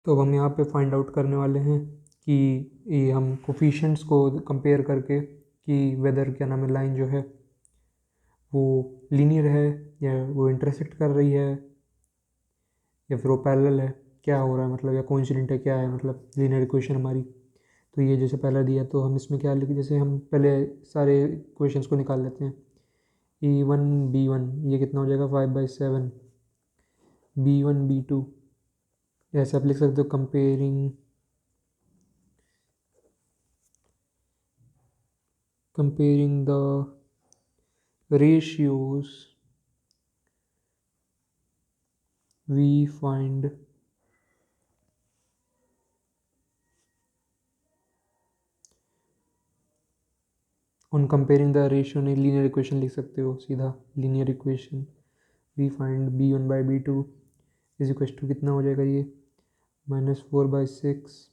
तो अब हम यहाँ पे फाइंड आउट करने वाले हैं कि ये हम कोफिशिएंट्स को कंपेयर करके कि वेदर क्या नाम है लाइन जो है वो लीनियर है या वो इंटरसेक्ट कर रही है या फिर वो पैरेलल है, क्या हो रहा है मतलब, या कोइंसिडेंट है, क्या है मतलब लीनियर इक्वेशन हमारी। तो ये जैसे पहला दिया तो हम इसमें क्या लिखे, जैसे हम पहले सारे इक्वेशंस को निकाल लेते हैं। E1 B1 ये कितना हो जाएगा 5/7, B1 B2 ऐसे आप लिख सकते हो comparing the ratios we find on comparing the ratio, नहीं लीनियर इक्वेशन लिख सकते हो सीधा, linear equation we find B1/B2 is equal to कितना हो जाएगा ये -4/6।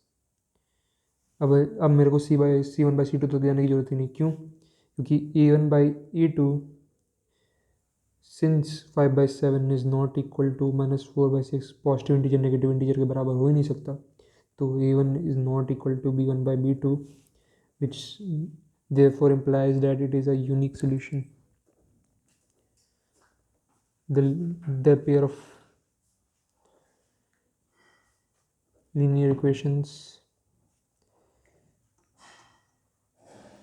अब मेरे को C1/C2 तो जाने की जरूरत ही नहीं, क्यों? क्योंकि A1/E2 since 5/7 is not equal to -4/6, positive integer negative integer के बराबर हो ही नहीं सकता। तो A1 is not equal to B1/B2 which therefore implies that it is a unique solution. The pair of linear equations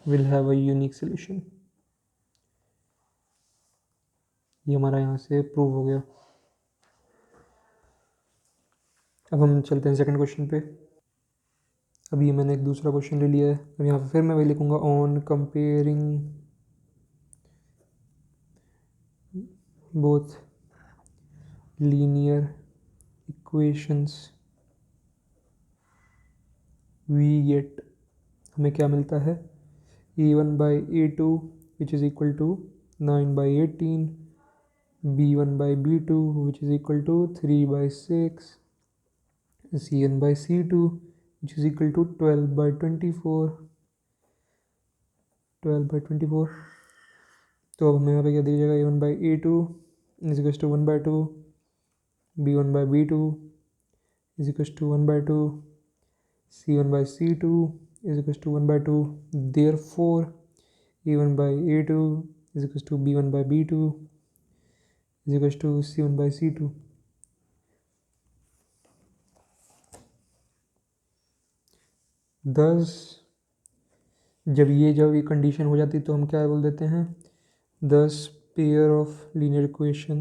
will have a unique solution. ये हमारा यहाँ से प्रूव हो गया। अब हम चलते हैं सेकंड क्वेश्चन पे। अभी मैंने एक दूसरा क्वेश्चन ले लिया है, अब यहाँ पे फिर मैं वही लिखूँगा on comparing both linear equations we get, हमें क्या मिलता है A1/A2 which is equal to 9/18, B1/B2 which is equal to 3/6, C1/C2 which is equal to 12/24। तो अब हमें यहाँ पे क्या दिया जाएगा A1/A2 is equal to 1/2, B1/B2 is equal to 1/2, C1/C2 is equal to 1/2, therefore A1/A2 is equal to B1/B2 is equal to C1/C2। thus जब ये कंडीशन हो जाती है तो हम क्या बोल देते हैं, thus pair of linear equation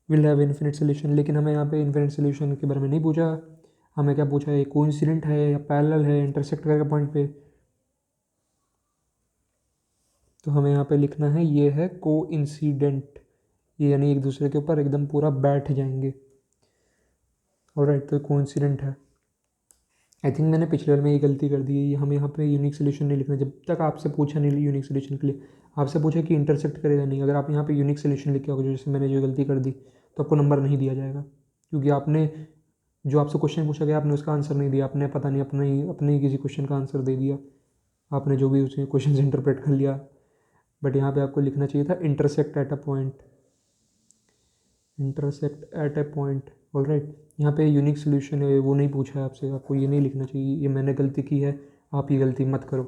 will have infinite solution। लेकिन हमें यहाँ पे infinite solution के बारे में नहीं पूछा, हमें क्या पूछा है कोइंसिडेंट है या पैरेलल है, इंटरसेक्ट करेगा पॉइंट पे। तो हमें यहाँ पे लिखना है ये है कोइंसिडेंट, ये यानी एक दूसरे के ऊपर एकदम पूरा बैठ जाएंगे। ऑलराइट, तो कोइंसिडेंट है। आई थिंक मैंने पिछले बार में ये गलती कर दी है, हमें यहाँ पे यूनिक सोल्यूशन नहीं लिखना जब तक आपसे पूछा नहीं यूनिक सोल्यूशन के लिए, आपसे पूछा कि इंटरसेक्ट करेगा नहीं। अगर आप यहाँ पे यूनिक सोल्यूशन लिखे होगा जैसे मैंने जो गलती कर दी तो आपको नंबर नहीं दिया जाएगा, क्योंकि आपने जो आपसे क्वेश्चन पूछा गया आपने उसका आंसर नहीं दिया, आपने पता नहीं अपने ही किसी क्वेश्चन का आंसर दे दिया, आपने जो भी उसे क्वेश्चन से इंटरप्रेट कर लिया। बट यहाँ पर आपको लिखना चाहिए था intersect at a point, intersect at A point. Alright, यहाँ पे यूनिक सोल्यूशन है वो नहीं पूछा है आपसे, आपको ये नहीं लिखना चाहिए, ये मैंने गलती की है, आप ये गलती मत करो।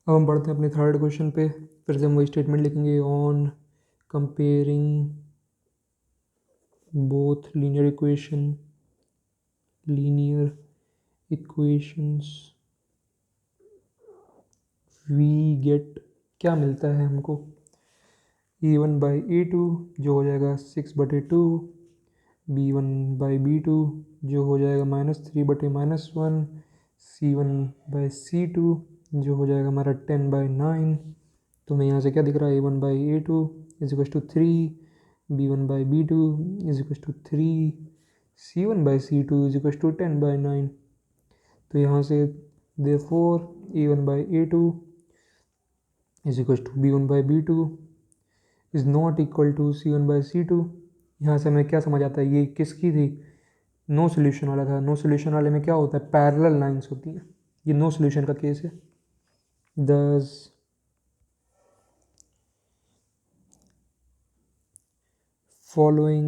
अब हम बढ़ते हैं अपने थर्ड क्वेश्चन पे, फिर से हम वही स्टेटमेंट लिखेंगे on comparing both linear equations we get, क्या मिलता है हमको A1/A2 जो हो जाएगा 6/2, B1/B2 जो हो जाएगा -3/-1, C1/C2 जो हो जाएगा हमारा 10/9। तो हमें यहाँ से क्या दिख रहा है A1/A2 is equal to 3, B1/B2 is equal to 3, C1/C2 is equal to 10/9। तो यहाँ से therefore A1/A2 is equal to B1/B2 is not equal to C1/C2। यहाँ से हमें क्या समझ आता है ये किसकी थी, नो सोल्यूशन वाला था। नो सोल्यूशन वाले में क्या होता है पैरेलल लाइंस होती हैं, ये नो सोल्यूशन का केस है। दस following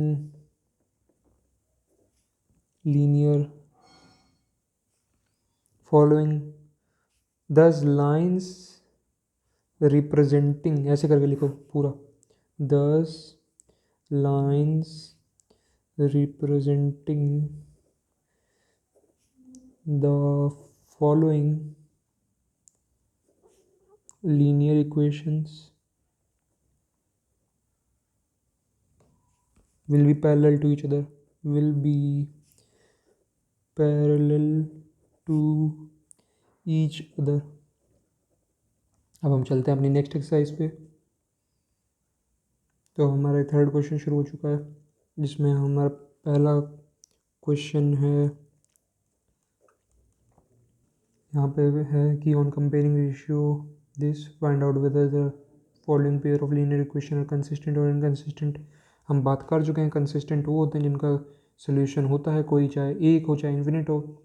thus lines representing, ऐसे करके लिखो पूरा, thus lines representing the following linear equations will be parallel to each other, will be parallel to each other। अब हम चलते हैं अपनी नेक्स्ट एक्सरसाइज पे। तो हमारा थर्ड क्वेश्चन शुरू हो चुका है, जिसमें हमारा पहला क्वेश्चन है, यहाँ पे है कि on comparing ratio this find out whether the following pair of linear equation are consistent और इनकंसिस्टेंट। हम बात कर चुके हैं, कंसिस्टेंट वो होते हैं जिनका सोल्यूशन होता है, कोई चाहे एक हो चाहे इन्फिनिट हो।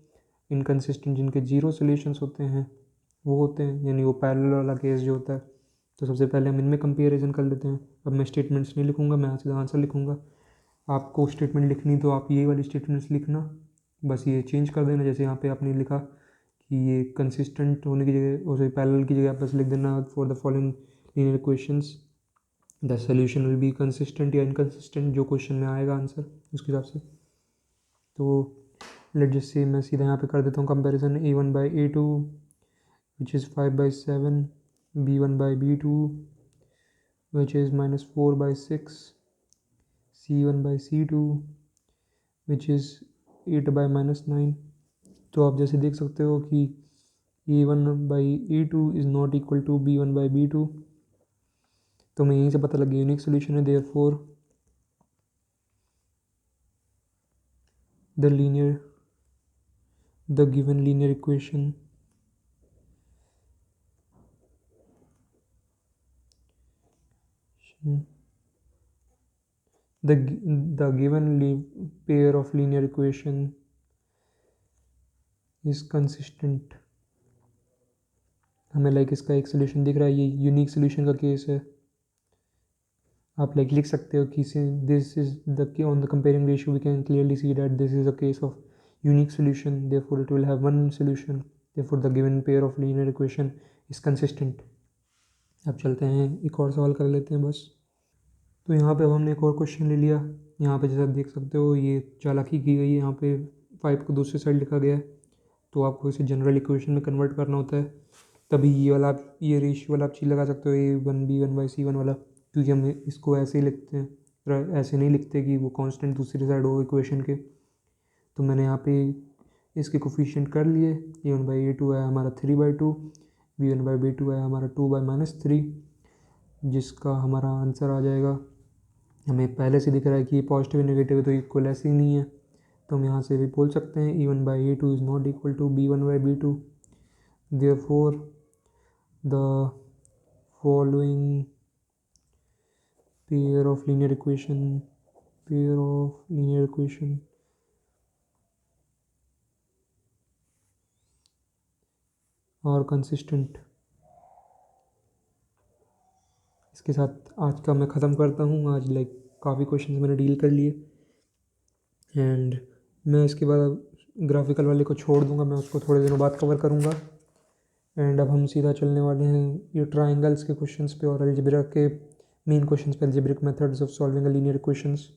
इनकंसिस्टेंट जिनके जीरो सोल्यूशंस होते हैं वो होते हैं, यानी वो पैरेलल वाला केस जो होता है। तो सबसे पहले हम इनमें कंपेरिजन कर लेते हैं। अब मैं स्टेटमेंट्स नहीं लिखूंगा, मैं सीधा आंसर लिखूंगा। आपको स्टेटमेंट लिखनी तो आप ये वाली स्टेटमेंट्स लिखना, बस ये चेंज कर देना। जैसे यहाँ पे आपने लिखा कि ये कंसिस्टेंट होने की जगह, और पैरेलल की जगह आप बस लिख देना for the following linear equations the solution will be consistent या इनकंसिस्टेंट, जो क्वेश्चन में आएगा आंसर उसके हिसाब से। तो लेट जस्ट से मैं सीधा यहाँ पे कर देता हूँ comparison, a1/a2 which is 5/7, b1/b2 which is -4/6, c1/c2 which is 8/-9। तो आप जैसे देख सकते हो कि a1/a2 is not equal to b1/b2, तो हमें यहीं से पता लग गया यूनिक सोल्यूशन है। Therefore the given linear equation the given pair of linear equation is consistent। हमें लाइक इसका एक सोल्यूशन दिख रहा है, ये यूनिक सोल्यूशन का केस है। आप लाइक लिख सकते हो कि this is the on the comparing ratio we can clearly see that this is a case of unique solution, therefore it will have one solution, therefore the given pair of linear equation is consistent. अब चलते हैं एक और सवाल कर लेते हैं बस। तो यहाँ पे अब हमने एक और क्वेश्चन ले लिया। यहाँ पे जैसा देख सकते हो ये चालाकी की गई है, यहाँ पे 5 को दूसरी साइड लिखा गया है। तो आपको इसे जनरल इक्वेशन में कन्वर्ट करना होता है, तभी ये वाला आप ये रेशियो वाला आप चीज़ लगा सकते हो, a1b1/c1 वाला, क्योंकि हम इसको ऐसे ही लिखते हैं, ऐसे नहीं लिखते कि वो कांस्टेंट दूसरी साइड हो इक्वेशन के। तो मैंने यहाँ पे इसके कोफिशिएंट कर लिए, a1/a2 है हमारा 3/2, b1/b2 है हमारा 2/-3, जिसका हमारा आंसर आ जाएगा, हमें पहले से दिख रहा है कि ये पॉजिटिव नेगेटिव है तो इक्वल ऐसे ही नहीं है, तो हम यहाँ से भी बोल सकते हैं a1/a2 is not equal to b1/b2। Therefore the following pair of linear equation are consistent। इसके साथ आज का मैं ख़त्म करता हूँ। आज लाइक काफ़ी क्वेश्चंस मैंने डील कर लिए, एंड मैं इसके बाद ग्राफिकल वाले को छोड़ दूँगा, मैं उसको थोड़े दिनों बाद कवर करूँगा। एंड अब हम सीधा चलने वाले हैं ये ट्राइंगल्स के क्वेश्चंस पे और अलजेब्रा के मेन क्वेश्चंस पे, algebraic methods of solving a linear equations.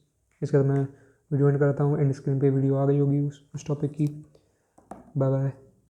इसके बाद मैं वीडियो एंड करता हूँ, एंड स्क्रीन पे वीडियो आ गई होगी उस टॉपिक की। Bye bye.